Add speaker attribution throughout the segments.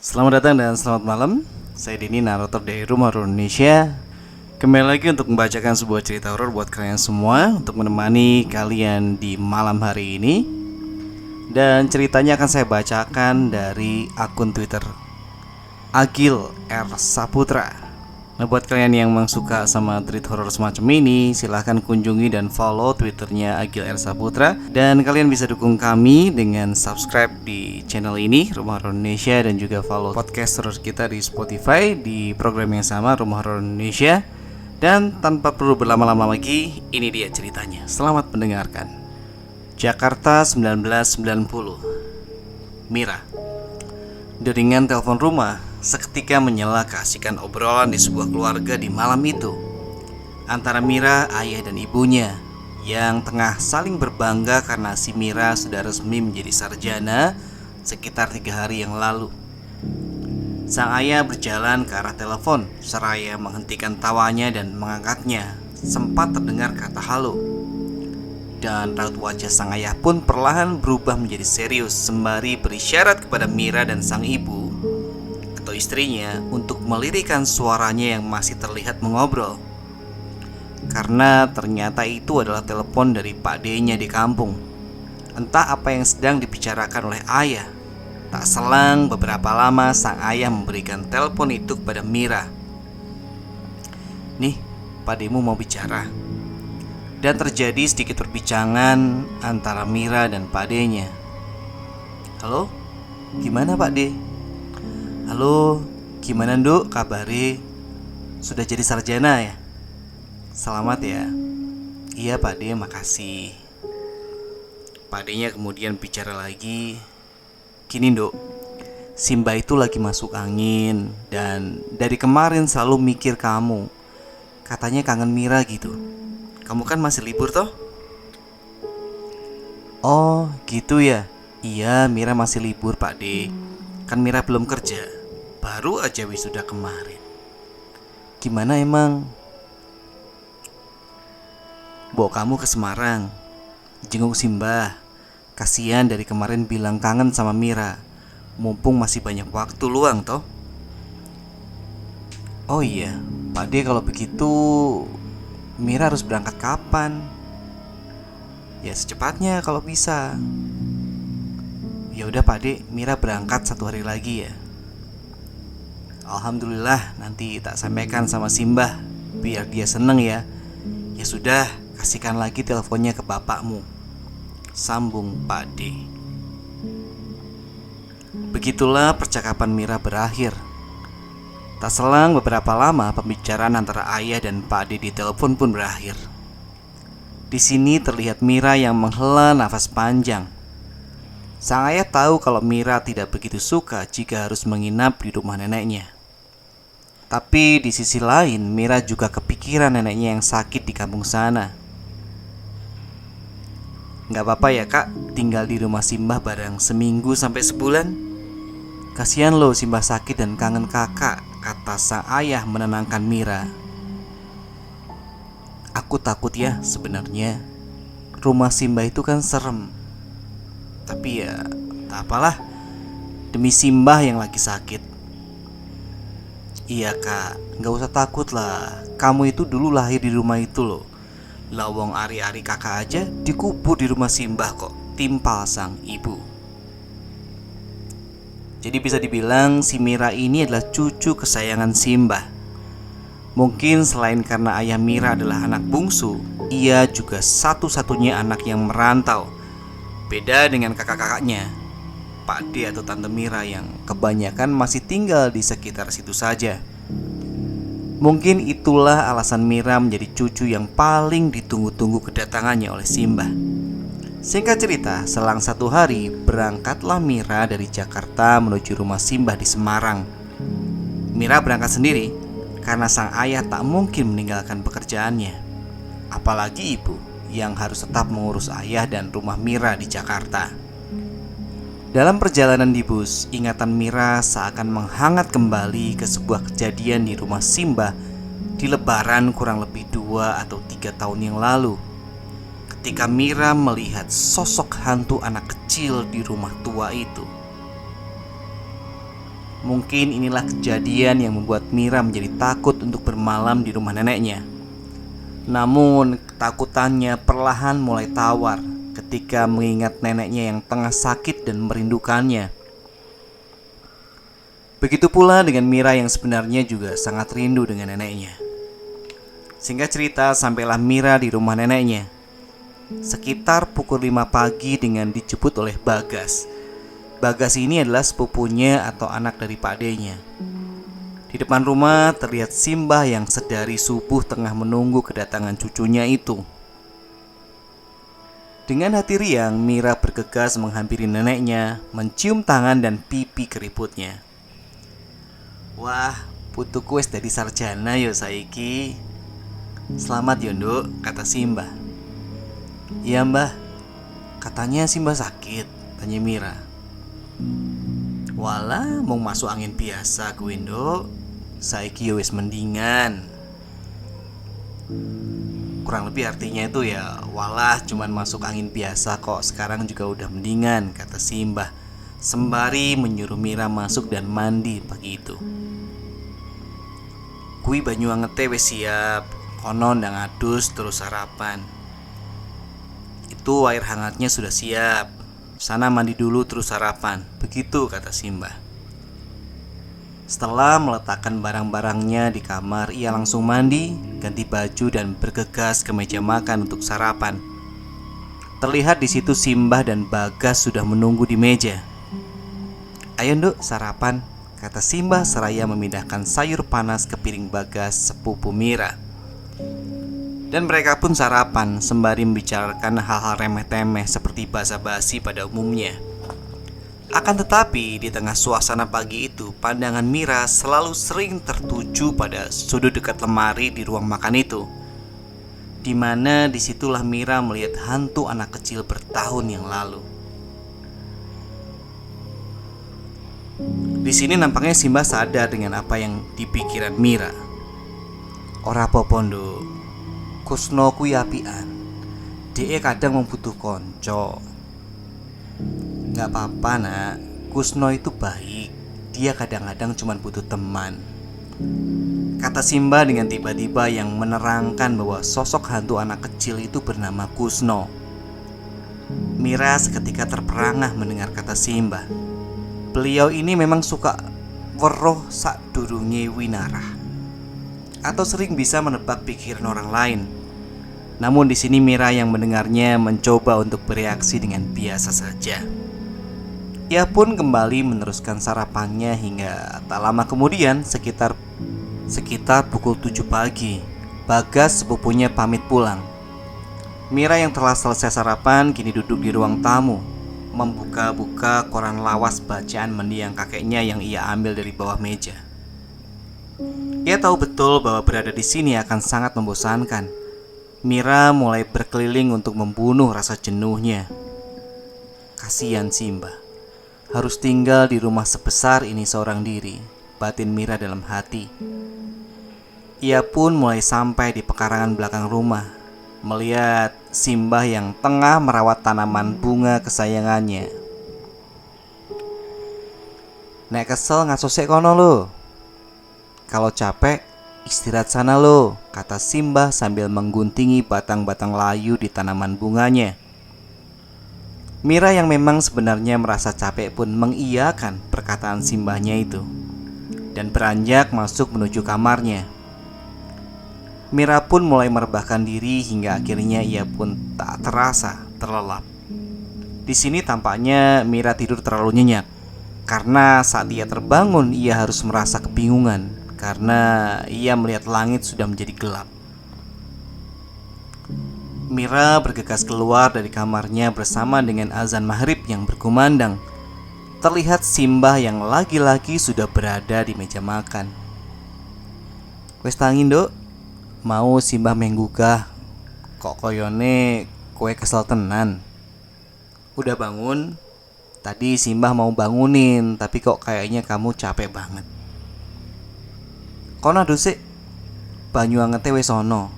Speaker 1: Selamat datang dan selamat malam. Saya Dini, narator dari Rumah Horor Indonesia. Kembali lagi untuk membacakan sebuah cerita horor buat kalian semua, untuk menemani kalian di malam hari ini. Dan ceritanya akan saya bacakan dari akun Twitter Agil R Saputra. Nah, buat kalian yang memang suka sama tweet horor semacam ini, silahkan kunjungi dan follow Twitternya Agil R Saputra. Dan kalian bisa dukung kami dengan subscribe di channel ini, Rumah Horor Indonesia, dan juga follow podcast horor kita di Spotify di program yang sama, Rumah Horor Indonesia. Dan tanpa perlu berlama-lama lagi, ini dia ceritanya. Selamat mendengarkan. Jakarta 1990. Mira. Deringan telepon rumah seketika menyela keasikan obrolan di sebuah keluarga di malam itu antara Mira, ayah dan ibunya yang tengah saling berbangga karena si Mira sudah resmi menjadi sarjana sekitar 3 hari yang lalu. Sang ayah berjalan ke arah telepon seraya menghentikan tawanya dan mengangkatnya. Sempat terdengar kata halo, dan raut wajah sang ayah pun perlahan berubah menjadi serius sembari berisyarat kepada Mira dan sang ibu atau istrinya untuk melirikkan suaranya yang masih terlihat mengobrol. Karena ternyata itu adalah telepon dari Pak D-nya di kampung. Entah apa yang sedang dibicarakan oleh ayah. Tak selang beberapa lama sang ayah memberikan telepon itu kepada Mira. "Nih, Pak D-mu mau bicara." Dan terjadi sedikit perbincangan antara Mira dan Pak D-nya. "Halo, gimana Pak D?" "Halo, gimana Nduk kabari? Sudah jadi sarjana ya? Selamat ya." "Iya Pak D, makasih." Pak D-nya kemudian bicara lagi. "Gini Nduk, Simba itu lagi masuk angin dan dari kemarin selalu mikir kamu. Katanya kangen Mira gitu. Kamu kan masih libur toh?" "Oh gitu ya. Iya, Mira masih libur Pak D. Kan Mira belum kerja, baru aja wisuda kemarin." "Gimana emang?" "Bawa kamu ke Semarang, jenguk Simba. Kasihan dari kemarin bilang kangen sama Mira. Mumpung masih banyak waktu luang toh." "Oh iya, Pak D, kalau begitu Mira harus berangkat kapan?" "Ya secepatnya kalau bisa." "Ya udah Pak D, Mira berangkat 1 hari lagi ya." "Alhamdulillah, nanti tak sampaikan sama Simba biar dia seneng ya." "Ya sudah, kasihkan lagi teleponnya ke bapakmu," sambung Pak D. Begitulah percakapan Mira berakhir. Tak selang beberapa lama pembicaraan antara ayah dan Pak D di telepon pun berakhir. Di sini terlihat Mira yang menghela nafas panjang. Sang ayah tahu kalau Mira tidak begitu suka jika harus menginap di rumah neneknya. Tapi di sisi lain, Mira juga kepikiran neneknya yang sakit di kampung sana. "Gak apa-apa ya kak, tinggal di rumah Simbah bareng seminggu sampai sebulan. Kasihan loh Simbah sakit dan kangen kakak," kata sang ayah menenangkan Mira. "Aku takut ya sebenarnya. Rumah Simbah itu kan serem. Tapi ya tak apalah, demi Simbah yang lagi sakit." "Iya kak, gak usah takut lah. Kamu itu dulu lahir di rumah itu loh. Lawang ari-ari kakak aja dikubur di rumah Simbah kok," timpal sang ibu. Jadi bisa dibilang si Mira ini adalah cucu kesayangan Simbah. Mungkin selain karena ayah Mira adalah anak bungsu, ia juga satu-satunya anak yang merantau. Beda dengan kakak-kakaknya, Pak D atau Tante Mira yang kebanyakan masih tinggal di sekitar situ saja. Mungkin itulah alasan Mira menjadi cucu yang paling ditunggu-tunggu kedatangannya oleh Simbah. Singkat cerita, selang 1 hari berangkatlah Mira dari Jakarta menuju rumah Simbah di Semarang. Mira berangkat sendiri karena sang ayah tak mungkin meninggalkan pekerjaannya, apalagi ibu yang harus tetap mengurus ayah dan rumah Mira di Jakarta. Dalam perjalanan di bus, ingatan Mira seakan menghangat kembali ke sebuah kejadian di rumah Simbah di lebaran kurang lebih 2 atau 3 tahun yang lalu. Ketika Mira melihat sosok hantu anak kecil di rumah tua itu. Mungkin inilah kejadian yang membuat Mira menjadi takut untuk bermalam di rumah neneknya. Namun ketakutannya perlahan mulai tawar ketika mengingat neneknya yang tengah sakit dan merindukannya. Begitu pula dengan Mira yang sebenarnya juga sangat rindu dengan neneknya. Singkat cerita, sampailah Mira di rumah neneknya sekitar pukul 5 pagi dengan dijemput oleh Bagas. Bagas ini adalah sepupunya atau anak dari Pak D-nya. Di depan rumah terlihat Simbah yang sedari subuh tengah menunggu kedatangan cucunya itu. Dengan hati riang, Mira bergegas menghampiri neneknya, mencium tangan dan pipi keriputnya. "Wah, putuku wis dadi sarjana yo saiki." "Selamat yo, Nduk," kata Simbah. "Iya, Mbah. Katanya Simbah sakit," tanya Mira. "Walah, mau masuk angin biasa kuwi, Nduk. Saiki yo wis mendingan." Kurang lebih artinya itu ya, walah cuman masuk angin biasa kok, sekarang juga udah mendingan, kata Simbah sembari menyuruh Mira masuk dan mandi pagi itu. "Kui banyu angete wis siap, kono ndang adus terus sarapan. Itu air hangatnya sudah siap, sana mandi dulu terus sarapan." Begitu kata Simbah. Setelah meletakkan barang-barangnya di kamar, ia langsung mandi, ganti baju dan bergegas ke meja makan untuk sarapan. Terlihat di situ Simbah dan Bagas sudah menunggu di meja. "Ayo Nduk, sarapan," kata Simbah seraya memindahkan sayur panas ke piring Bagas, sepupu Mira. Dan mereka pun sarapan sembari membicarakan hal-hal remeh-temeh seperti basa-basi pada umumnya. Akan tetapi di tengah suasana pagi itu, pandangan Mira selalu sering tertuju pada sudut dekat lemari di ruang makan itu, di mana disitulah Mira melihat hantu anak kecil bertahun yang lalu. Di sini nampaknya Simbah sadar dengan apa yang dipikiran Mira. "Ora apa-apa, Nduk. Kusno kuwi apian. Dhek kadang membutuh konco." "Gak apa-apa nak, Kusno itu baik. Dia kadang-kadang cuma butuh teman," kata Simbah dengan tiba-tiba yang menerangkan bahwa sosok hantu anak kecil itu bernama Kusno. Mira seketika terperangah mendengar kata Simbah. Beliau ini memang suka weruh sadurunge winarah, atau sering bisa menebak pikiran orang lain. Namun di sini Mira yang mendengarnya mencoba untuk bereaksi dengan biasa saja. Ia pun kembali meneruskan sarapannya hingga tak lama kemudian, sekitar pukul 7 pagi, Bagas sepupunya pamit pulang. Mira yang telah selesai sarapan kini duduk di ruang tamu, membuka-buka koran lawas bacaan mendiang kakeknya yang ia ambil dari bawah meja. Ia tahu betul bahwa berada di sini akan sangat membosankan. Mira mulai berkeliling untuk membunuh rasa jenuhnya. Kasihan Simbah, harus tinggal di rumah sebesar ini seorang diri, batin Mira dalam hati. Ia pun mulai sampai di pekarangan belakang rumah, melihat Simbah yang tengah merawat tanaman bunga kesayangannya. "Nek kesel ngaso sik kono lo. Kalau capek istirahat sana lo," kata Simbah sambil mengguntingi batang-batang layu di tanaman bunganya. Mira yang memang sebenarnya merasa capek pun mengiyakan perkataan Simbahnya itu dan beranjak masuk menuju kamarnya. Mira pun mulai merebahkan diri hingga akhirnya ia pun tak terasa terlelap. Di sini tampaknya Mira tidur terlalu nyenyak, karena saat ia terbangun ia harus merasa kebingungan karena ia melihat langit sudah menjadi gelap. Mira bergegas keluar dari kamarnya bersama dengan azan maghrib yang berkumandang. Terlihat Simbah yang lagi-lagi sudah berada di meja makan. "Wes tangi Nduk, mau Simbah menggugah. Kok koyone kowe kesel tenan. Udah bangun? Tadi Simbah mau bangunin, tapi kok kayaknya kamu capek banget. Kono dusik, banyu angete wis ono.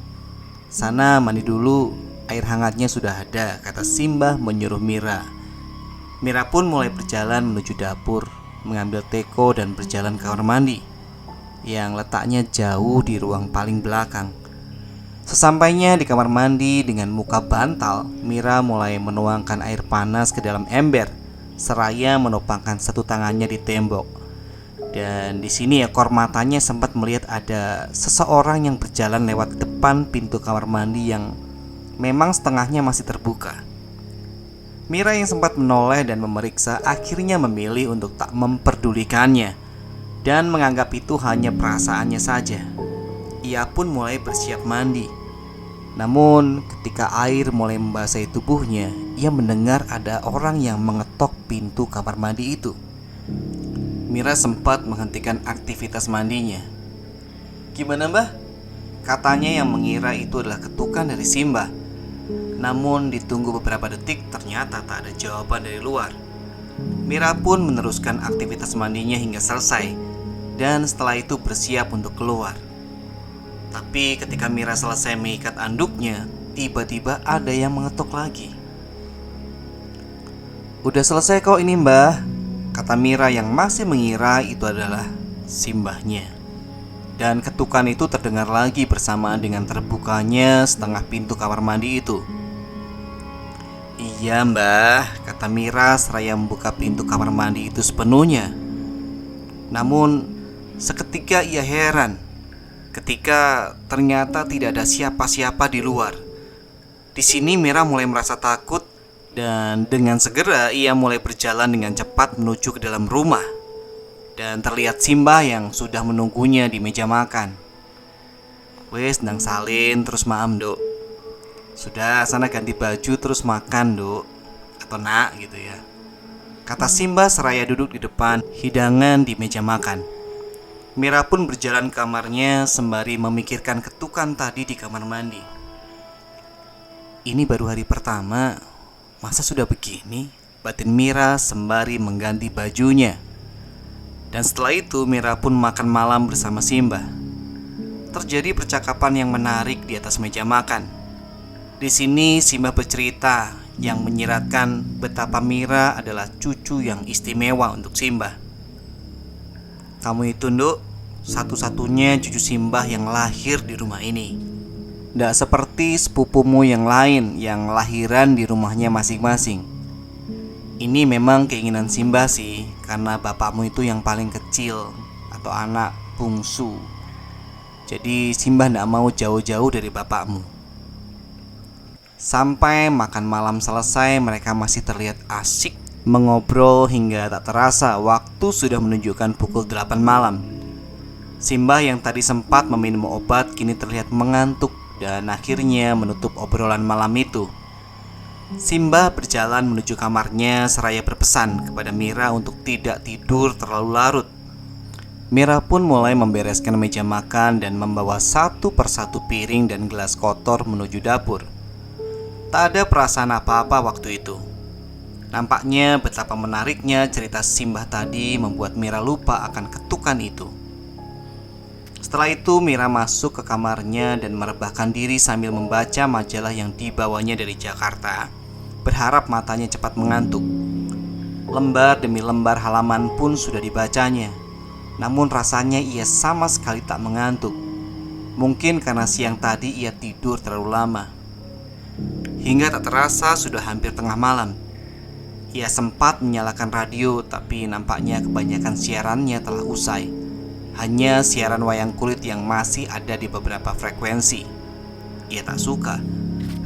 Speaker 1: Sana mandi dulu, air hangatnya sudah ada," kata Simbah menyuruh Mira. Mira pun mulai berjalan menuju dapur, mengambil teko dan berjalan ke kamar mandi yang letaknya jauh di ruang paling belakang. Sesampainya di kamar mandi dengan muka bantal, Mira mulai menuangkan air panas ke dalam ember seraya menopangkan satu tangannya di tembok. Dan di sini ekor matanya sempat melihat ada seseorang yang berjalan lewat depan pintu kamar mandi yang memang setengahnya masih terbuka. Mira yang sempat menoleh dan memeriksa akhirnya memilih untuk tak memperdulikannya dan menganggap itu hanya perasaannya saja. Ia pun mulai bersiap mandi. Namun ketika air mulai membasahi tubuhnya, ia mendengar ada orang yang mengetok pintu kamar mandi itu. Mira sempat menghentikan aktivitas mandinya. "Gimana, Mbah?" katanya yang mengira itu adalah ketukan dari Simbah. Namun ditunggu beberapa detik ternyata tak ada jawaban dari luar. Mira pun meneruskan aktivitas mandinya hingga selesai, dan setelah itu bersiap untuk keluar. Tapi ketika Mira selesai mengikat anduknya, tiba-tiba ada yang mengetok lagi. "Udah selesai kok ini, Mbah," kata Mira yang masih mengira itu adalah Simbahnya. Dan ketukan itu terdengar lagi bersamaan dengan terbukanya setengah pintu kamar mandi itu. "Iya, Mbah," kata Mira seraya membuka pintu kamar mandi itu sepenuhnya. Namun seketika ia heran ketika ternyata tidak ada siapa-siapa di luar. Di sini Mira mulai merasa takut dan dengan segera ia mulai berjalan dengan cepat menuju ke dalam rumah. Dan terlihat Simbah yang sudah menunggunya di meja makan. "Wes nang salin terus maam, Dok. Sudah, sana ganti baju terus makan, Dok. Atau nak gitu ya," kata Simbah seraya duduk di depan hidangan di meja makan. Mira pun berjalan ke kamarnya sembari memikirkan ketukan tadi di kamar mandi. Ini baru hari pertama, masa sudah begini? Batin Mira sembari mengganti bajunya. Dan setelah itu Mira pun makan malam bersama Simbah. Terjadi percakapan yang menarik di atas meja makan. Di sini Simbah bercerita yang menyiratkan betapa Mira adalah cucu yang istimewa untuk Simbah. "Kamu itu, Nduk, satu-satunya cucu Simbah yang lahir di rumah ini. Nggak seperti sepupumu yang lain yang lahiran di rumahnya masing-masing. Ini memang keinginan Simbah sih, karena bapakmu itu yang paling kecil atau anak bungsu. Jadi Simbah nggak mau jauh-jauh dari bapakmu." Sampai makan malam selesai, mereka masih terlihat asik mengobrol hingga tak terasa waktu sudah menunjukkan pukul 8 malam. Simbah yang tadi sempat meminum obat kini terlihat mengantuk dan akhirnya menutup obrolan malam itu. Simbah berjalan menuju kamarnya seraya berpesan kepada Mira untuk tidak tidur terlalu larut. Mira pun mulai membereskan meja makan dan membawa satu persatu piring dan gelas kotor menuju dapur. Tak ada perasaan apa-apa waktu itu. Nampaknya betapa menariknya cerita Simbah tadi membuat Mira lupa akan ketukan itu. Setelah itu Mira masuk ke kamarnya dan merebahkan diri sambil membaca majalah yang dibawanya dari Jakarta, berharap matanya cepat mengantuk. Lembar demi lembar halaman pun sudah dibacanya. Namun rasanya ia sama sekali tak mengantuk. Mungkin karena siang tadi ia tidur terlalu lama. Hingga tak terasa sudah hampir tengah malam. Ia sempat menyalakan radio, tapi nampaknya kebanyakan siarannya telah usai. Hanya siaran wayang kulit yang masih ada di beberapa frekuensi. Ia tak suka.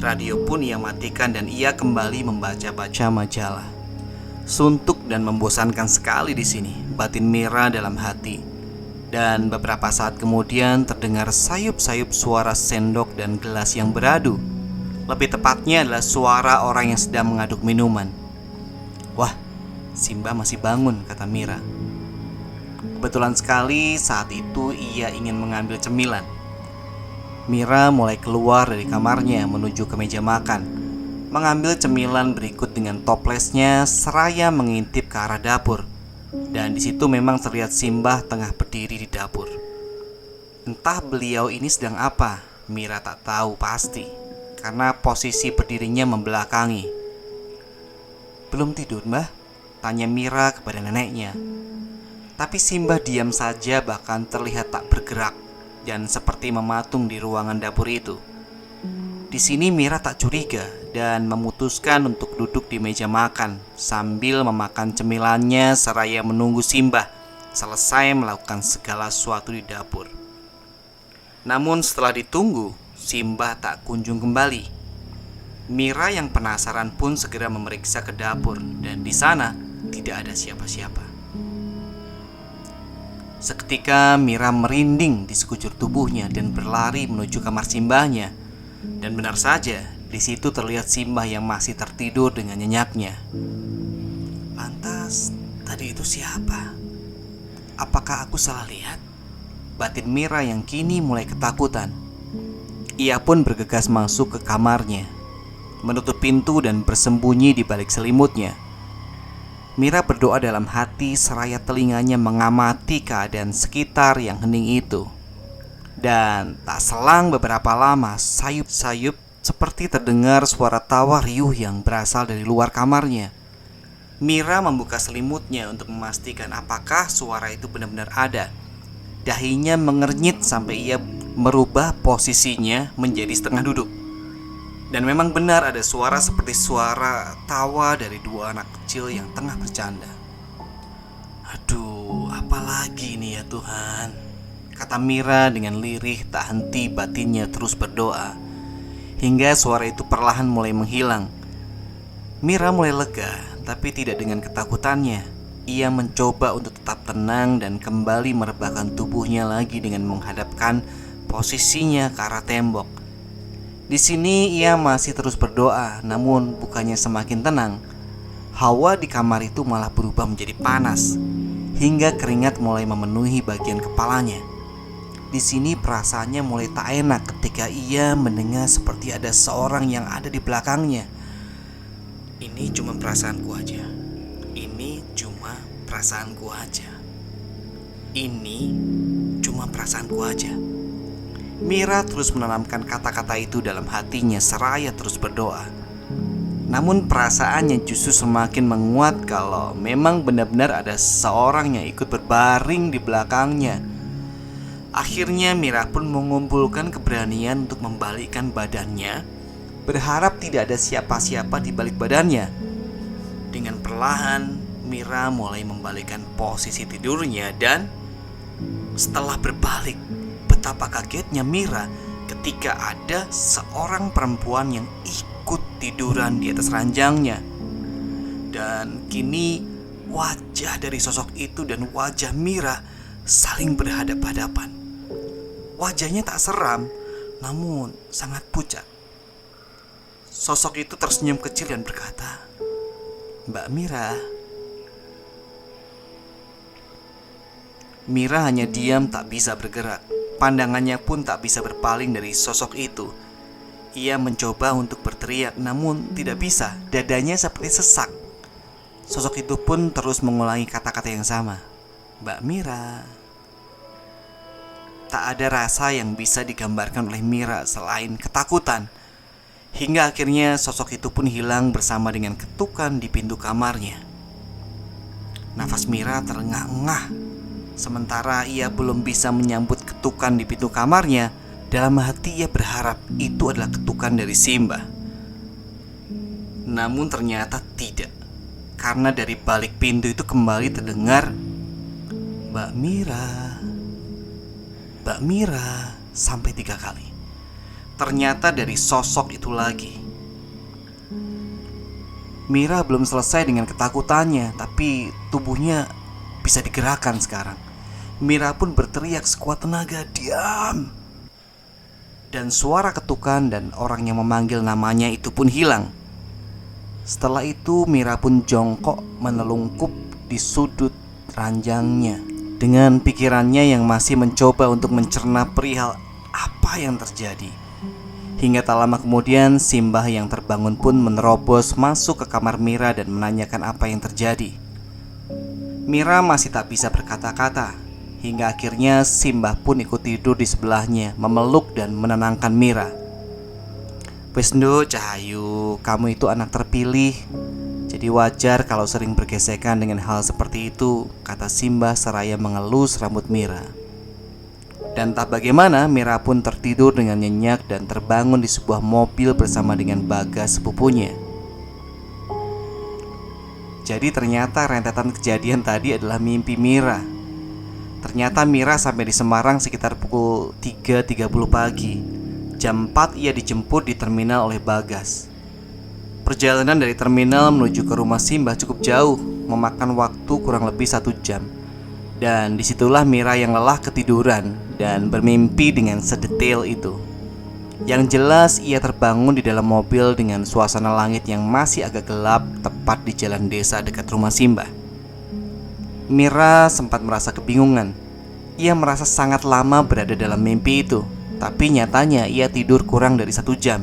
Speaker 1: Radio pun ia matikan dan ia kembali membaca-baca majalah. Suntuk dan membosankan sekali di sini, batin Mira dalam hati. Dan beberapa saat kemudian terdengar sayup-sayup suara sendok dan gelas yang beradu. Lebih tepatnya adalah suara orang yang sedang mengaduk minuman. "Wah, Simbah masih bangun," kata Mira. Kebetulan sekali saat itu ia ingin mengambil cemilan. Mira mulai keluar dari kamarnya menuju ke meja makan, mengambil cemilan berikut dengan toplesnya seraya mengintip ke arah dapur. Dan di situ memang terlihat Simbah tengah berdiri di dapur. Entah beliau ini sedang apa, Mira tak tahu pasti, karena posisi berdirinya membelakangi. "Belum tidur, Mbah?" tanya Mira kepada neneknya. Tapi Simbah diam saja, bahkan terlihat tak bergerak dan seperti mematung di ruangan dapur itu. Di sini Mira tak curiga dan memutuskan untuk duduk di meja makan sambil memakan cemilannya seraya menunggu Simbah selesai melakukan segala sesuatu di dapur. Namun setelah ditunggu, Simbah tak kunjung kembali. Mira yang penasaran pun segera memeriksa ke dapur dan di sana tidak ada siapa-siapa. Seketika Mira merinding di sekujur tubuhnya dan berlari menuju kamar Simbahnya. Dan benar saja, di situ terlihat Simbah yang masih tertidur dengan nyenyaknya. Lantas, tadi itu siapa? Apakah aku salah lihat? Batin Mira yang kini mulai ketakutan. Ia pun bergegas masuk ke kamarnya, menutup pintu dan bersembunyi di balik selimutnya. Mira berdoa dalam hati seraya telinganya mengamati keadaan sekitar yang hening itu. Dan tak selang beberapa lama, sayup-sayup seperti terdengar suara tawa riuh yang berasal dari luar kamarnya. Mira membuka selimutnya untuk memastikan apakah suara itu benar-benar ada. Dahinya mengernyit sampai ia merubah posisinya menjadi setengah duduk. Dan memang benar ada suara seperti suara tawa dari dua anak kecil yang tengah bercanda. Aduh, apalagi ini ya Tuhan, kata Mira dengan lirih, tak henti batinnya terus berdoa. Hingga suara itu perlahan mulai menghilang. Mira mulai lega, tapi tidak dengan ketakutannya. Ia mencoba untuk tetap tenang dan kembali merebahkan tubuhnya lagi dengan menghadapkan posisinya ke arah tembok. Di sini ia masih terus berdoa, namun bukannya semakin tenang. Hawa di kamar itu malah berubah menjadi panas, hingga keringat mulai memenuhi bagian kepalanya. Di sini perasaannya mulai tak enak ketika ia mendengar seperti ada seorang yang ada di belakangnya. Ini cuma perasaanku aja. Ini cuma perasaanku aja. Ini cuma perasaanku aja. Mira terus menanamkan kata-kata itu dalam hatinya seraya terus berdoa. Namun perasaannya justru semakin menguat kalau memang benar-benar ada seorang yang ikut berbaring di belakangnya. Akhirnya Mira pun mengumpulkan keberanian untuk membalikkan badannya, berharap tidak ada siapa-siapa di balik badannya. Dengan perlahan Mira mulai membalikkan posisi tidurnya dan setelah berbalik, betapa kagetnya Mira ketika ada seorang perempuan yang ikut tiduran di atas ranjangnya. Dan kini wajah dari sosok itu dan wajah Mira saling berhadapan-hadapan. Wajahnya tak seram, namun sangat pucat. Sosok itu tersenyum kecil dan berkata, "Mbak Mira." Mira hanya diam, tak bisa bergerak. Pandangannya pun tak bisa berpaling dari sosok itu. Ia mencoba untuk berteriak, namun tidak bisa. Dadanya seperti sesak. Sosok itu pun terus mengulangi kata-kata yang sama, "Mbak Mira." Tak ada rasa yang bisa digambarkan oleh Mira selain ketakutan. Hingga akhirnya sosok itu pun hilang bersama dengan ketukan di pintu kamarnya. Nafas Mira terengah-engah. Sementara ia belum bisa menyambut ketukan di pintu kamarnya, dalam hati ia berharap itu adalah ketukan dari Simbah. Namun ternyata tidak, karena dari balik pintu itu kembali terdengar, "Mbak Mira, Mbak Mira," sampai 3 kali. Ternyata dari sosok itu lagi. Mira belum selesai dengan ketakutannya, tapi tubuhnya bisa digerakkan sekarang. Mira pun berteriak sekuat tenaga, "Diam!" Dan suara ketukan dan orang yang memanggil namanya itu pun hilang. Setelah itu Mira pun jongkok menelungkup di sudut ranjangnya, dengan pikirannya yang masih mencoba untuk mencerna perihal apa yang terjadi. Hingga tak lama kemudian Simbah yang terbangun pun menerobos masuk ke kamar Mira dan menanyakan apa yang terjadi. Mira masih tak bisa berkata-kata. Hingga akhirnya Simbah pun ikut tidur di sebelahnya, memeluk dan menenangkan Mira. "Wes nduk, Cahayu, kamu itu anak terpilih. Jadi Jadi wajar kalau sering bergesekan dengan hal seperti itu, kata Simbah seraya mengelus rambut Mira. Dan tak bagaimana, Mira pun tertidur dengan nyenyak dan terbangun di sebuah mobil bersama dengan Bagas sepupunya. Jadi ternyata rentetan kejadian tadi adalah mimpi Mira. Ternyata Mira sampai di Semarang sekitar pukul 3.30 pagi. Jam 4 ia dijemput di terminal oleh Bagas. Perjalanan dari terminal menuju ke rumah Simbah cukup jauh, memakan waktu kurang lebih 1 jam. Dan disitulah Mira yang lelah ketiduran dan bermimpi dengan sedetail itu. Yang jelas ia terbangun di dalam mobil dengan suasana langit yang masih agak gelap, tepat di jalan desa dekat rumah Simbah. Mira sempat merasa kebingungan. Ia merasa sangat lama berada dalam mimpi itu, tapi nyatanya ia tidur kurang dari 1 jam.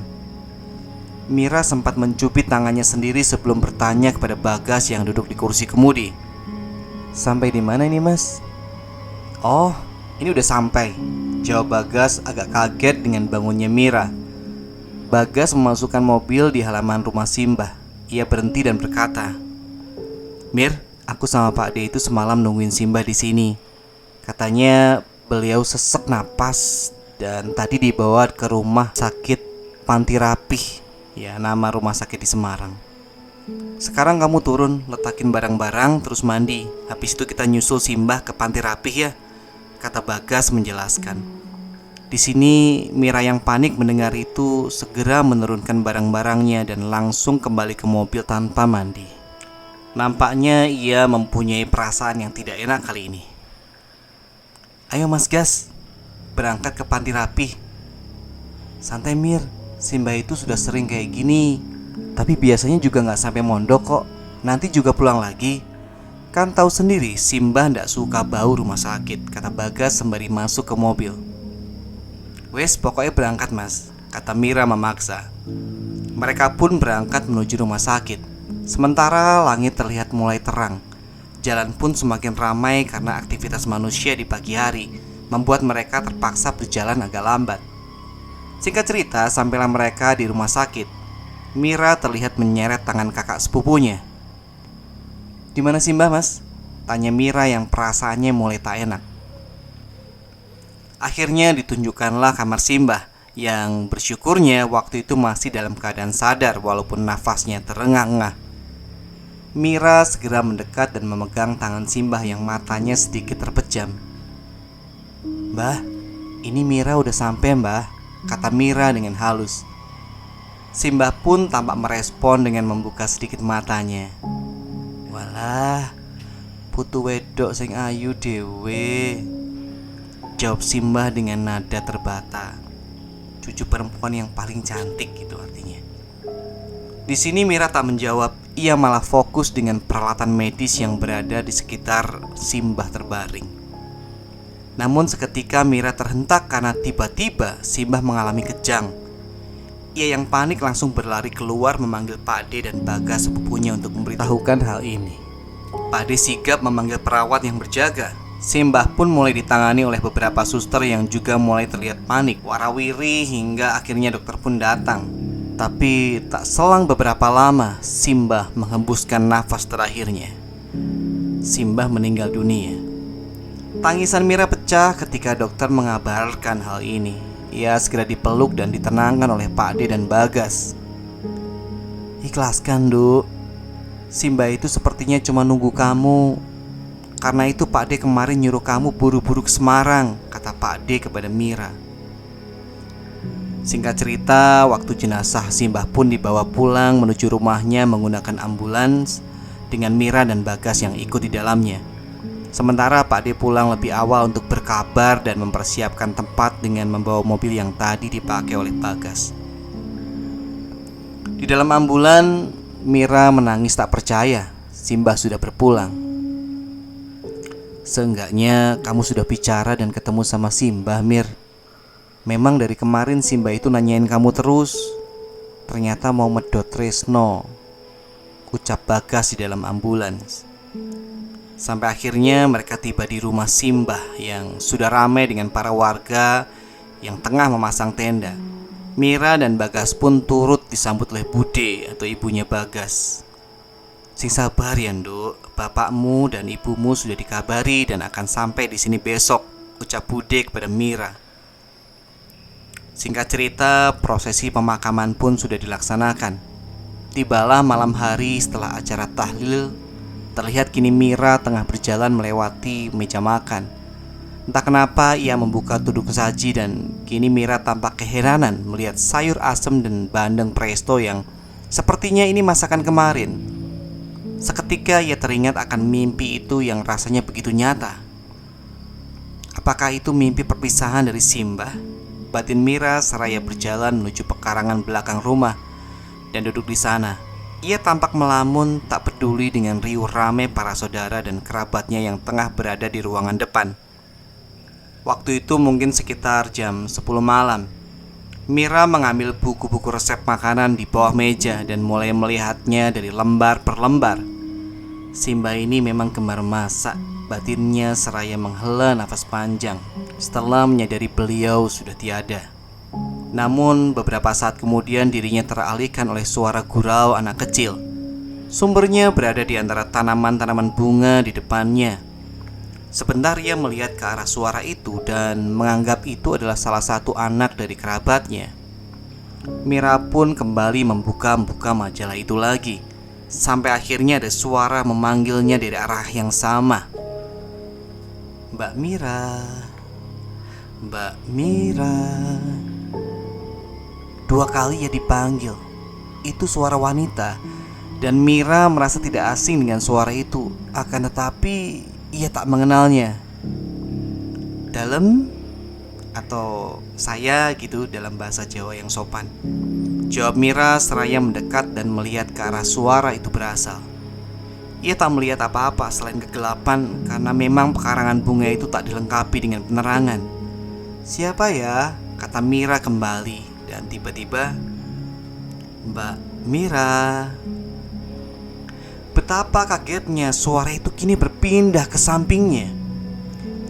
Speaker 1: Mira sempat mencubit tangannya sendiri sebelum bertanya kepada Bagas yang duduk di kursi kemudi. "Sampai di mana ini, Mas?" "Oh, ini udah sampai," jawab Bagas agak kaget dengan bangunnya Mira. Bagas memasukkan mobil di halaman rumah Simbah. Ia berhenti dan berkata, "Mir, aku sama Pak D itu semalam nungguin Simbah di sini. Katanya beliau sesek napas dan tadi dibawa ke rumah sakit Panti Rapih. Ya, nama rumah sakit di Semarang. Sekarang kamu turun, letakin barang-barang, terus mandi. Habis itu kita nyusul Simbah ke Panti Rapih ya," kata Bagas menjelaskan. Di sini Mira yang panik mendengar itu segera menurunkan barang-barangnya dan langsung kembali ke mobil tanpa mandi. Nampaknya ia mempunyai perasaan yang tidak enak kali ini. "Ayo Mas Gas, berangkat ke Panti Rapih." "Santai Mir, Simbah itu sudah sering kayak gini. Tapi biasanya juga gak sampai mondok kok. Nanti juga pulang lagi. Kan tahu sendiri Simbah ndak suka bau rumah sakit," kata Bagas sembari masuk ke mobil. "Wes, pokoknya berangkat Mas," kata Mira memaksa. Mereka pun berangkat menuju rumah sakit. Sementara langit terlihat mulai terang. Jalan pun semakin ramai karena aktivitas manusia di pagi hari membuat mereka terpaksa berjalan agak lambat. Singkat cerita, sampailah mereka di rumah sakit. Mira terlihat menyeret tangan kakak sepupunya. "Di mana Simbah, Mas?" tanya Mira yang perasaannya mulai tak enak. Akhirnya ditunjukkanlah kamar Simbah yang bersyukurnya waktu itu masih dalam keadaan sadar walaupun nafasnya terengah-engah. Mira segera mendekat dan memegang tangan Simbah yang matanya sedikit terpejam. "Mbah, ini Mira udah sampai Mbah," kata Mira dengan halus. Simbah pun tampak merespon dengan membuka sedikit matanya. "Walah, putu wedok sing ayu dewe," jawab Simbah dengan nada terbata. Cucu perempuan yang paling cantik gitu artinya. Di sini Mira tak menjawab. Ia malah fokus dengan peralatan medis yang berada di sekitar Simbah terbaring. Namun seketika Mira terhentak karena tiba-tiba Simbah mengalami kejang. Ia yang panik langsung berlari keluar memanggil Pak D dan Bagas sepupunya untuk memberitahukan hal ini. Pak D sigap memanggil perawat yang berjaga. Simbah pun mulai ditangani oleh beberapa suster yang juga mulai terlihat panik, warawiri, hingga akhirnya dokter pun datang. Tapi tak selang beberapa lama, Simbah menghembuskan nafas terakhirnya. Simbah meninggal dunia. Tangisan Mira pecah ketika dokter mengabarkan hal ini. Ia segera dipeluk dan ditenangkan oleh Pak D dan Bagas. "Ikhlaskan, Duk. Simbah itu sepertinya cuma nunggu kamu. Karena itu Pak D kemarin nyuruh kamu buru-buru ke Semarang," kata Pak D kepada Mira. Singkat cerita, waktu jenazah Simbah pun dibawa pulang menuju rumahnya menggunakan ambulans dengan Mira dan Bagas yang ikut di dalamnya. Sementara Pak D pulang lebih awal untuk berkabar dan mempersiapkan tempat dengan membawa mobil yang tadi dipakai oleh Bagas. Di dalam ambulan, Mira menangis tak percaya Simbah sudah berpulang. "Seenggaknya kamu sudah bicara dan ketemu sama Simbah, Mir. Memang dari kemarin Simbah itu nanyain kamu terus. Ternyata mau medot tresno," ucap Bagas di dalam ambulans. Sampai akhirnya mereka tiba di rumah Simbah yang sudah ramai dengan para warga yang tengah memasang tenda. Mira dan Bagas pun turut disambut oleh Bude atau ibunya Bagas. Sing sabar ya, Nduk. Bapakmu dan ibumu sudah dikabari dan akan sampai di sini besok, ucap Bude kepada Mira. Singkat cerita, prosesi pemakaman pun sudah dilaksanakan. Tibalah malam hari setelah acara tahlil. Terlihat kini Mira tengah berjalan melewati meja makan. Entah kenapa ia membuka tudung saji dan kini Mira tampak keheranan melihat sayur asem dan bandeng presto yang sepertinya ini masakan kemarin. Seketika ia teringat akan mimpi itu yang rasanya begitu nyata. Apakah itu mimpi perpisahan dari Simbah? Batin Mira seraya berjalan menuju pekarangan belakang rumah dan duduk di sana. Ia tampak melamun, tak peduli dengan riuh rame para saudara dan kerabatnya yang tengah berada di ruangan depan. Waktu itu mungkin sekitar jam 10 malam. Mira mengambil buku-buku resep makanan di bawah meja dan mulai melihatnya dari lembar per lembar. Simbah ini memang gemar masak. Batinnya seraya menghela nafas panjang setelah menyadari beliau sudah tiada. Namun beberapa saat kemudian dirinya teralihkan oleh suara gurau anak kecil. Sumbernya berada di antara tanaman-tanaman bunga di depannya. Sebentar ia melihat ke arah suara itu dan menganggap itu adalah salah satu anak dari kerabatnya. Mira pun kembali membuka majalah itu lagi, sampai akhirnya ada suara memanggilnya dari arah yang sama. Mbak Mira, Mbak Mira. 2 kali ia dipanggil. Itu suara wanita, dan Mira merasa tidak asing dengan suara itu. Akan tetapi ia tak mengenalnya. Dalam atau saya gitu dalam bahasa Jawa yang sopan, jawab Mira seraya mendekat dan melihat ke arah suara itu berasal. Ia tak melihat apa-apa selain kegelapan karena memang pekarangan bunga itu tak dilengkapi dengan penerangan. Siapa ya? Kata Mira kembali dan tiba-tiba, Mbak Mira. Betapa kagetnya suara itu kini berpindah ke sampingnya.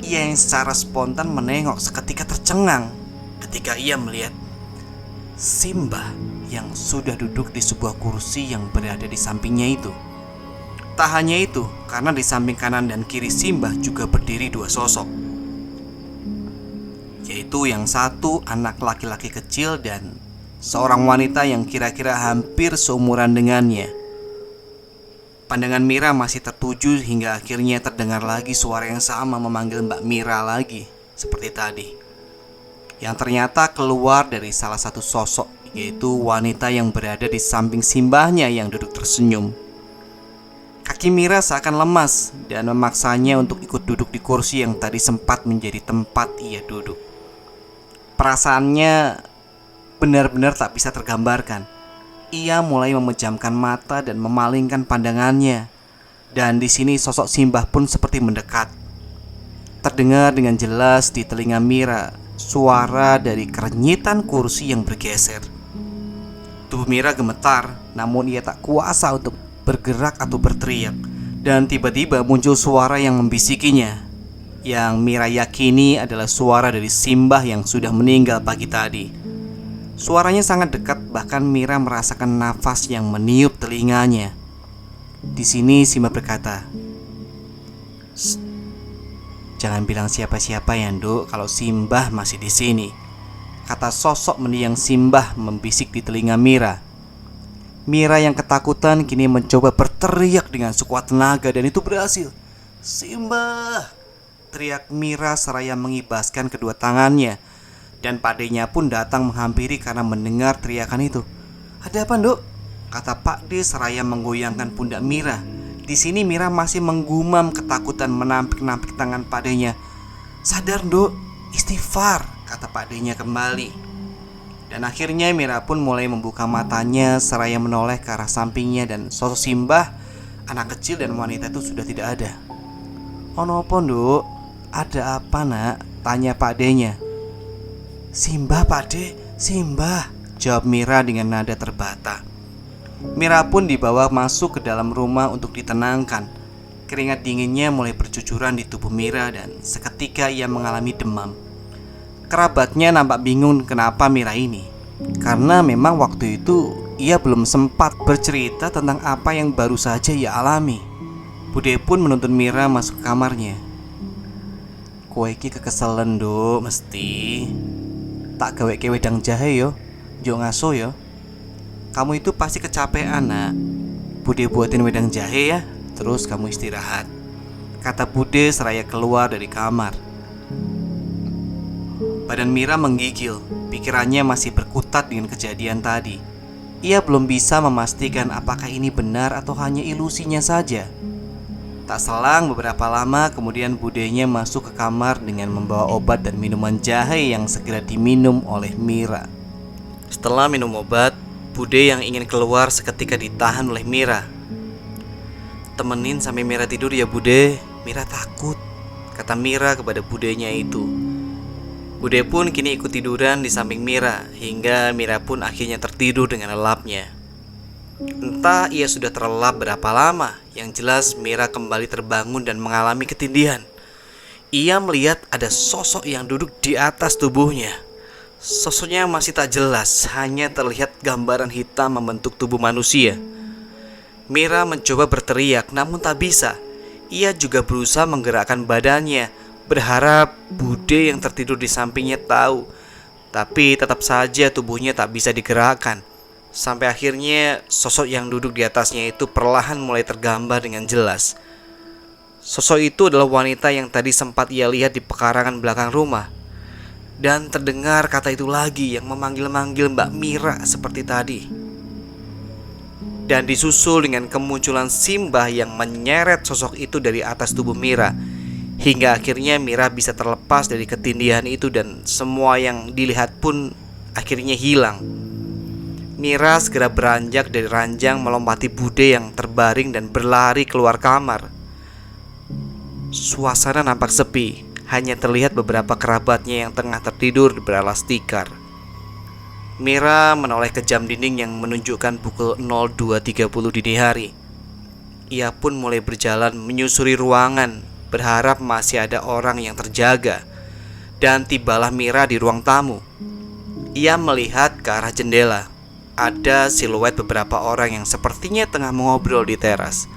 Speaker 1: Ia yang secara spontan menengok seketika tercengang ketika ia melihat Simbah yang sudah duduk di sebuah kursi yang berada di sampingnya itu. Tak hanya itu, karena di samping kanan dan kiri Simbah juga berdiri 2 sosok, yaitu yang satu anak laki-laki kecil dan seorang wanita yang kira-kira hampir seumuran dengannya. Pandangan Mira masih tertuju hingga akhirnya terdengar lagi suara yang sama memanggil Mbak Mira lagi, seperti tadi, yang ternyata keluar dari salah satu sosok, yaitu wanita yang berada di samping Simbahnya yang duduk tersenyum. Kaki Mira seakan lemas dan memaksanya untuk ikut duduk di kursi yang tadi sempat menjadi tempat ia duduk. Perasaannya benar-benar tak bisa tergambarkan. Ia mulai memejamkan mata dan memalingkan pandangannya. Dan di sini sosok Simbah pun seperti mendekat. Terdengar dengan jelas di telinga Mira suara dari kerenyitan kursi yang bergeser. Tubuh Mira gemetar, namun ia tak kuasa untuk bergerak atau berteriak. Dan tiba-tiba muncul suara yang membisikinya, yang Mira yakini adalah suara dari Simbah yang sudah meninggal pagi tadi. Suaranya sangat dekat, bahkan Mira merasakan nafas yang meniup telinganya. Di sini Simbah berkata, "Jangan bilang siapa-siapa ya, Nduk, kalau Simbah masih di sini," kata sosok mendiang Simbah membisik di telinga Mira. Mira yang ketakutan kini mencoba berteriak dengan sekuat tenaga dan itu berhasil. "Simbah!" teriak Mira seraya mengibaskan kedua tangannya. Dan Pakdenya pun datang menghampiri karena mendengar teriakan itu. "Ada apa, Nduk?" kata Pakde seraya menggoyangkan pundak Mira. Di sini Mira masih menggumam ketakutan menampik-nampik tangan Pakdenya. "Sadar, Nduk, istighfar," kata Pakdenya kembali. Dan akhirnya Mira pun mulai membuka matanya seraya menoleh ke arah sampingnya dan sosok Simbah, anak kecil dan wanita itu sudah tidak ada. "Ono apa, Nduk? Ada apa, Nak?" tanya Pakdenya. "Simbah, Pakde, Simbah," jawab Mira dengan nada terbata. Mira pun dibawa masuk ke dalam rumah untuk ditenangkan. Keringat dinginnya mulai bercucuran di tubuh Mira dan seketika ia mengalami demam. Kerabatnya nampak bingung kenapa Mira ini, karena memang waktu itu ia belum sempat bercerita tentang apa yang baru saja ia alami. Bude pun menuntun Mira masuk ke kamarnya. Kowe iki kekeselen nduk mesti. Tak gawe ke wedang jahe yo. Jo ngaso yo. Kamu itu pasti kecapean nak. Bude buatin wedang jahe ya. Terus kamu istirahat, kata Bude seraya keluar dari kamar. Badan Mira menggigil. Pikirannya masih berkutat dengan kejadian tadi. Ia belum bisa memastikan apakah ini benar atau hanya ilusinya saja. Tak selang beberapa lama kemudian Budenya masuk ke kamar dengan membawa obat dan minuman jahe yang segera diminum oleh Mira. Setelah minum obat, Bude yang ingin keluar seketika ditahan oleh Mira. Temenin sampai Mira tidur ya Bude, Mira takut, kata Mira kepada Budenya itu. Bude pun kini ikut tiduran di samping Mira, hingga Mira pun akhirnya tertidur dengan lelapnya. Entah ia sudah terlelap berapa lama, yang jelas Mira kembali terbangun dan mengalami ketindihan. Ia melihat ada sosok yang duduk di atas tubuhnya. Sosoknya masih tak jelas, hanya terlihat gambaran hitam membentuk tubuh manusia. Mira mencoba berteriak namun tak bisa. Ia juga berusaha menggerakkan badannya, berharap Bude yang tertidur di sampingnya tahu. Tapi tetap saja tubuhnya tak bisa digerakkan. Sampai akhirnya sosok yang duduk di atasnya itu perlahan mulai tergambar dengan jelas. Sosok itu adalah wanita yang tadi sempat ia lihat di pekarangan belakang rumah. Dan terdengar kata itu lagi yang memanggil-manggil Mbak Mira seperti tadi. Dan disusul dengan kemunculan Simbah yang menyeret sosok itu dari atas tubuh Mira. Hingga akhirnya Mira bisa terlepas dari ketindihan itu dan semua yang dilihat pun akhirnya hilang. Mira segera beranjak dari ranjang melompati Bude yang terbaring dan berlari keluar kamar. Suasana nampak sepi, hanya terlihat beberapa kerabatnya yang tengah tertidur beralas tikar. Mira menoleh ke jam dinding yang menunjukkan pukul 02.30 dini hari. Ia pun mulai berjalan menyusuri ruangan, berharap masih ada orang yang terjaga. Dan tibalah Mira di ruang tamu. Ia melihat ke arah jendela. Ada siluet beberapa orang yang sepertinya tengah mengobrol di teras.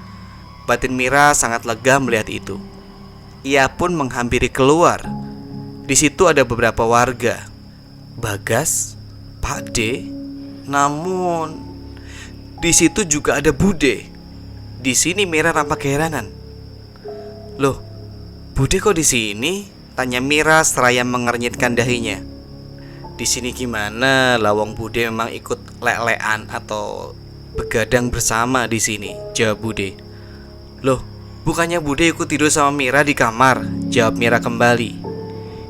Speaker 1: Batin Mira sangat lega melihat itu. Ia pun menghampiri keluar. Di situ ada beberapa warga. Bagas, Pak D, namun di situ juga ada Bude. Di sini Mira nampak keheranan. Loh, Bude kok di sini? Tanya Mira seraya mengernyitkan dahinya. Di sini gimana? Lawang Bude memang ikut lelean atau begadang bersama di sini, jawab Bude. Loh, bukannya Bude ikut tidur sama Mira di kamar? Jawab Mira kembali.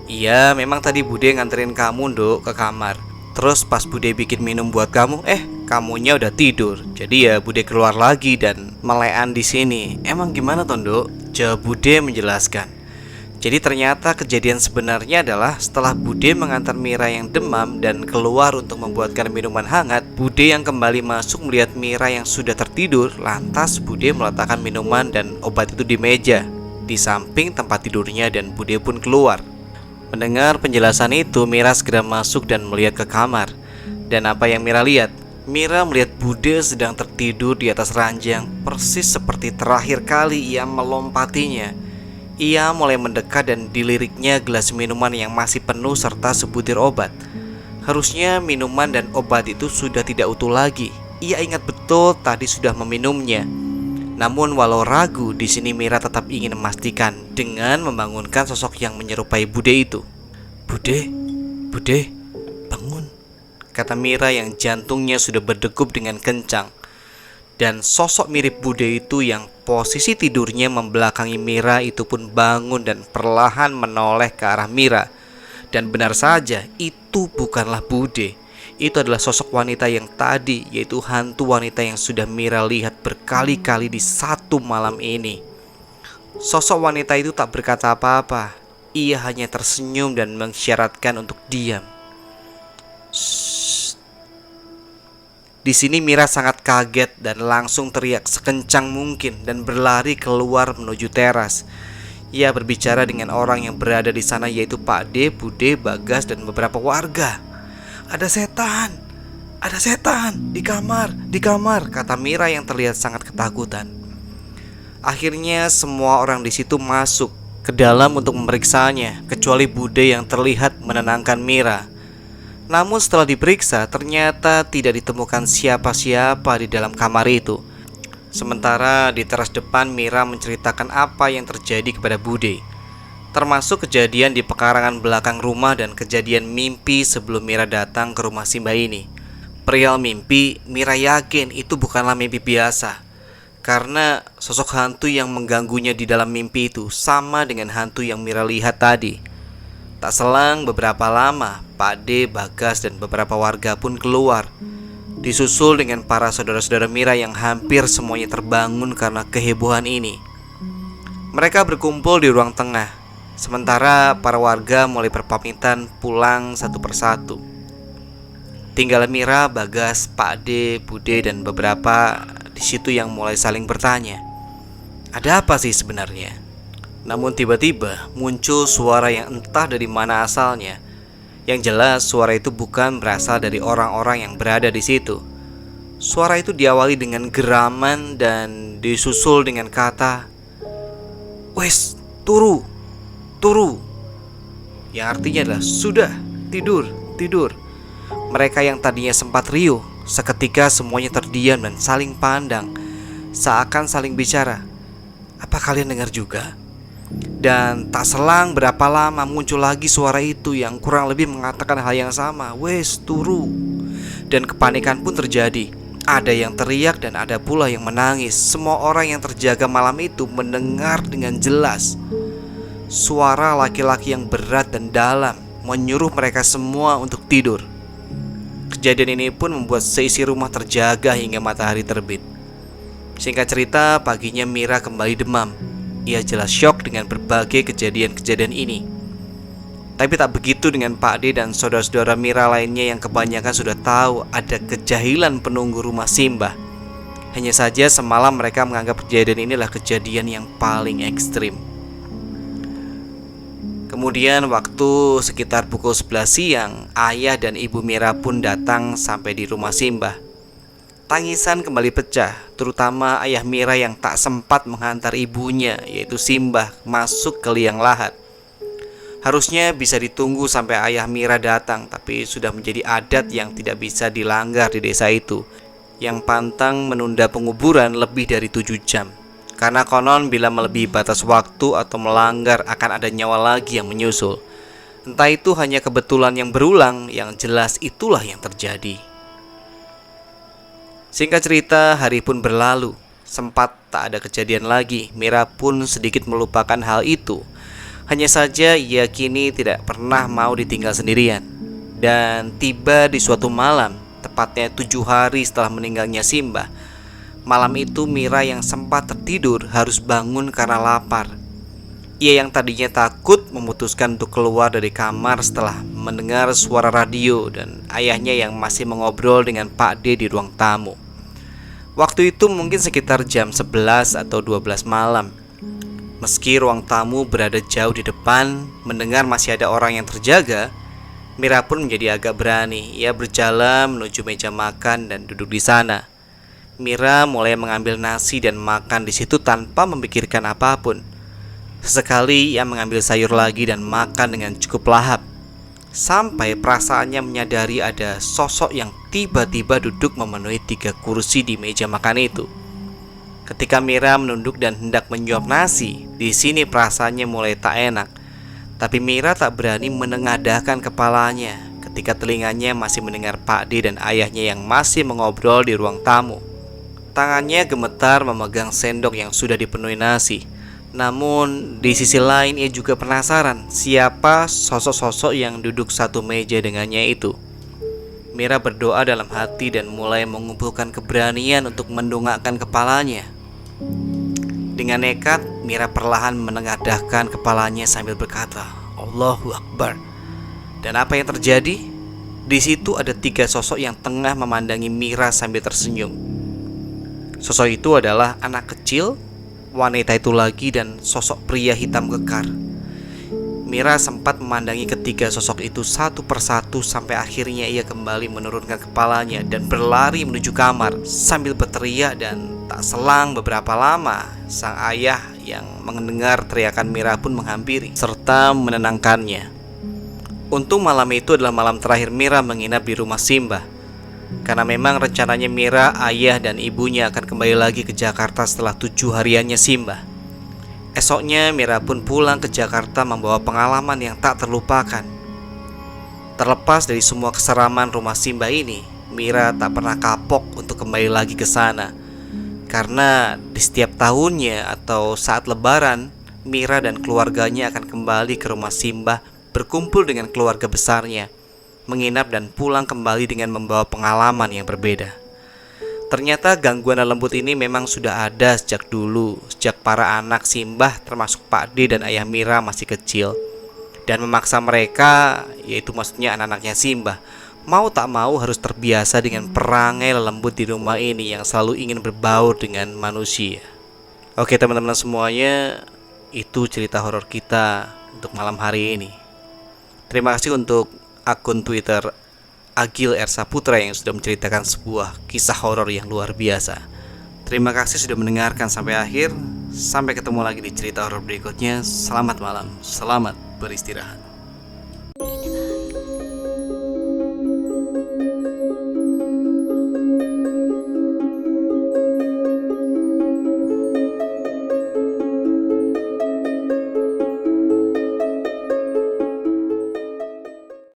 Speaker 1: Iya, memang tadi Bude nganterin kamu Nduk ke kamar. Terus pas Bude bikin minum buat kamu, kamunya udah tidur. Jadi ya Bude keluar lagi dan melean di sini. Emang gimana toh Nduk? Jawab Bude menjelaskan. Jadi ternyata kejadian sebenarnya adalah setelah Bude mengantar Mira yang demam dan keluar untuk membuatkan minuman hangat, Bude yang kembali masuk melihat Mira yang sudah tertidur. Lantas Bude meletakkan minuman dan obat itu di meja di samping tempat tidurnya dan Bude pun keluar. Mendengar penjelasan itu, Mira segera masuk dan melihat ke kamar. Dan apa yang Mira lihat? Mira melihat Bude sedang tertidur di atas ranjang, persis seperti terakhir kali ia melompatinya. Ia mulai mendekat dan diliriknya gelas minuman yang masih penuh serta sebutir obat. Harusnya minuman dan obat itu sudah tidak utuh lagi. Ia ingat betul tadi sudah meminumnya. Namun walau ragu, di sini Mira tetap ingin memastikan dengan membangunkan sosok yang menyerupai Bude itu. Bude, Bude, bangun, kata Mira yang jantungnya sudah berdegup dengan kencang. Dan sosok mirip Bude itu yang posisi tidurnya membelakangi Mira itu pun bangun dan perlahan menoleh ke arah Mira. Dan benar saja, itu bukanlah Bude. Itu adalah sosok wanita yang tadi, yaitu hantu wanita yang sudah Mira lihat berkali-kali di satu malam ini. Sosok wanita itu tak berkata apa-apa. Ia hanya tersenyum dan mengisyaratkan untuk diam. Di sini Mira sangat kaget dan langsung teriak sekencang mungkin dan berlari keluar menuju teras. Ia berbicara dengan orang yang berada di sana, yaitu Pak D, Bude, Bagas dan beberapa warga. Ada setan, Ada setan di kamar, kata Mira yang terlihat sangat ketakutan. Akhirnya semua orang di situ masuk ke dalam untuk memeriksanya, kecuali Bude yang terlihat menenangkan Mira. Namun setelah diperiksa, ternyata tidak ditemukan siapa-siapa di dalam kamar itu. Sementara di teras depan Mira menceritakan apa yang terjadi kepada Bude, termasuk kejadian di pekarangan belakang rumah dan kejadian mimpi sebelum Mira datang ke rumah Simba ini. Perihal mimpi, Mira yakin itu bukanlah mimpi biasa, karena sosok hantu yang mengganggunya di dalam mimpi itu sama dengan hantu yang Mira lihat tadi. Tak selang beberapa lama, Pak D, Bagas, dan beberapa warga pun keluar, disusul dengan para saudara-saudara Mira yang hampir semuanya terbangun karena kehebohan ini. Mereka berkumpul di ruang tengah, sementara para warga mulai berpamitan pulang satu persatu. Tinggal Mira, Bagas, Pak D, Bude, dan beberapa di situ yang mulai saling bertanya, ada apa sih sebenarnya? Namun tiba-tiba muncul suara yang entah dari mana asalnya. Yang jelas suara itu bukan berasal dari orang-orang yang berada di situ. Suara itu diawali dengan geraman dan disusul dengan kata, "Wes, turu, turu." Yang artinya adalah sudah, tidur, tidur. Mereka yang tadinya sempat riuh, seketika semuanya terdiam dan saling pandang, seakan saling bicara. Apa kalian dengar juga? Dan tak selang berapa lama muncul lagi suara itu yang kurang lebih mengatakan hal yang sama, "Wes, turu." Dan kepanikan pun terjadi. Ada yang teriak dan ada pula yang menangis. Semua orang yang terjaga malam itu mendengar dengan jelas suara laki-laki yang berat dan dalam menyuruh mereka semua untuk tidur. Kejadian ini pun membuat seisi rumah terjaga hingga matahari terbit. Singkat cerita, paginya Mira kembali demam. Ia jelas syok dengan berbagai kejadian-kejadian ini. Tapi tak begitu dengan Pak D dan saudara-saudara Mira lainnya yang kebanyakan sudah tahu ada kejahilan penunggu rumah Simba. Hanya saja semalam mereka menganggap kejadian inilah kejadian yang paling ekstrim. Kemudian waktu sekitar pukul 11 siang, ayah dan ibu Mira pun datang sampai di rumah Simba. Tangisan kembali pecah, terutama ayah Mira yang tak sempat menghantar ibunya, yaitu Simba, masuk ke liang lahat. Harusnya bisa ditunggu sampai ayah Mira datang, tapi sudah menjadi adat yang tidak bisa dilanggar di desa itu, yang pantang menunda penguburan lebih dari 7 jam. Karena konon bila melebihi batas waktu atau melanggar akan ada nyawa lagi yang menyusul. Entah itu hanya kebetulan yang berulang, yang jelas itulah yang terjadi. Singkat cerita, hari pun berlalu. Sempat tak ada kejadian lagi. Mira pun sedikit melupakan hal itu. Hanya saja ia kini tidak pernah mau ditinggal sendirian. Dan tiba di suatu malam, tepatnya 7 hari setelah meninggalnya Simba. Malam itu Mira yang sempat tertidur harus bangun karena lapar. Ia yang tadinya takut memutuskan untuk keluar dari kamar setelah mendengar suara radio dan ayahnya yang masih mengobrol dengan Pak D di ruang tamu. Waktu itu mungkin sekitar jam 11 atau 12 malam. Meski ruang tamu berada jauh di depan, mendengar masih ada orang yang terjaga, Mira pun menjadi agak berani. Ia berjalan menuju meja makan dan duduk di sana. Mira mulai mengambil nasi dan makan di situ tanpa memikirkan apapun. Sesekali ia mengambil sayur lagi dan makan dengan cukup lahap. Sampai perasaannya menyadari ada sosok yang tiba-tiba duduk memenuhi 3 kursi di meja makan itu. Ketika Mira menunduk dan hendak menyuap nasi, di sini perasaannya mulai tak enak. Tapi Mira tak berani menengadahkan kepalanya ketika telinganya masih mendengar Pak D dan ayahnya yang masih mengobrol di ruang tamu. Tangannya gemetar memegang sendok yang sudah dipenuhi nasi. Namun di sisi lain ia juga penasaran siapa sosok-sosok yang duduk satu meja dengannya itu. Mira berdoa dalam hati dan mulai mengumpulkan keberanian untuk mendongakkan kepalanya. Dengan nekat, Mira perlahan menengadahkan kepalanya sambil berkata, "Allahu Akbar." Dan apa yang terjadi? Di situ ada 3 sosok yang tengah memandangi Mira sambil tersenyum. Sosok itu adalah anak kecil, wanita itu lagi, dan sosok pria hitam kekar. Mira sempat memandangi ketiga sosok itu satu persatu sampai akhirnya ia kembali menurunkan kepalanya dan berlari menuju kamar sambil berteriak. Dan tak selang beberapa lama, sang ayah yang mendengar teriakan Mira pun menghampiri serta menenangkannya. Untung malam itu adalah malam terakhir Mira menginap di rumah Simbah, karena memang rencananya Mira, ayah, dan ibunya akan kembali lagi ke Jakarta setelah 7 hariannya Simbah. Esoknya Mira pun pulang ke Jakarta membawa pengalaman yang tak terlupakan. Terlepas dari semua keseraman rumah Simbah ini, Mira tak pernah kapok untuk kembali lagi ke sana. Karena di setiap tahunnya atau saat lebaran, Mira dan keluarganya akan kembali ke rumah Simbah, berkumpul dengan keluarga besarnya, menginap dan pulang kembali dengan membawa pengalaman yang berbeda. Ternyata gangguan dalam lembut ini memang sudah ada sejak dulu, sejak para anak Simbah termasuk Pak D dan ayah Mira masih kecil. Dan memaksa mereka, yaitu maksudnya anak-anaknya Simbah, mau tak mau harus terbiasa dengan perangai lembut di rumah ini yang selalu ingin berbaur dengan manusia. Oke teman-teman semuanya, itu cerita horor kita untuk malam hari ini. Terima kasih untuk akun Twitter Agil R. Saputra yang sudah menceritakan sebuah kisah horor yang luar biasa. Terima kasih sudah mendengarkan sampai akhir. Sampai ketemu lagi di cerita horor berikutnya. Selamat malam, selamat beristirahat.